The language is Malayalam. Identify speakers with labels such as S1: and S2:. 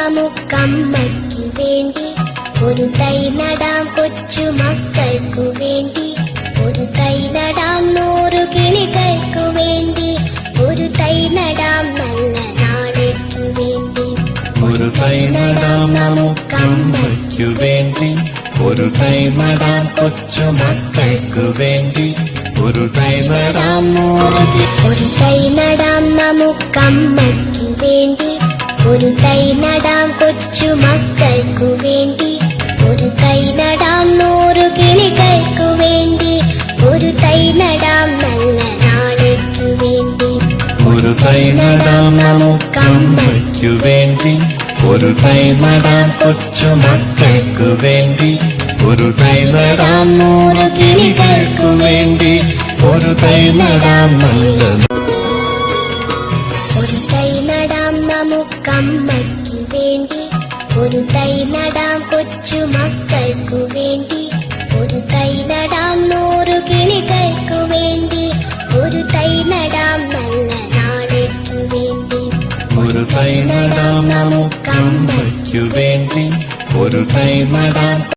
S1: നമുക്കമ്മയ്ക്കു വേണ്ടി, ഒരു തൈ നടാം കൊച്ചുമക്കൾക്കു വേണ്ടി, ഒരു തൈ നടാം 100 കിളികൾക്കു വേണ്ടി, ഒരു തൈ നടാം നല്ല നാളേക്കു വേണ്ടി.
S2: ഒരു തൈ നടാം നമുക്കമ്മയ്ക്കു വേണ്ടി, ഒരു തൈ നടാം കൊച്ചുമക്കൾക്കു വേണ്ടി, ഒരു തൈ നടാം 100.
S1: ഒരു തൈ നടാം നമുക്കമ്മയ്ക്കു വേണ്ടി, ഒരു തൈ നടാം കൊച്ചുമക്കൾക്കു വേണ്ടി, ഒരു തൈ നടാം 100 കിളികൾക്കു വേണ്ടി, ഒരു തൈ നടാം നല്ല നാളേക്കു വേണ്ടി.
S2: ഒരു തൈ നടാം നമുക്കമ്മയ്ക്കു വേണ്ടി, ഒരു തൈ നടാം കൊച്ചുമക്കൾക്കു വേണ്ടി, ഒരു തൈ നടാം 100 കിളികൾക്കു വേണ്ടി, ഒരു തൈ നടാം നല്ല.
S1: ഒരു തൈ നടാം നമുക്കമ്മയ്ക്കു വേണ്ടി, ഒരു തൈ നടാം കൊച്ചുമക്കൾക്കു വേണ്ടി, ഒരു തൈ നടാം 100 കിളികൾക്കു വേണ്ടി, ഒരു തൈ നടാം നല്ല നാളേക്കു വേണ്ടി.
S2: ഒരു തൈ നടാം നമുക്കമ്മയ്ക്കു വേണ്ടി, ഒരു തൈ നടാം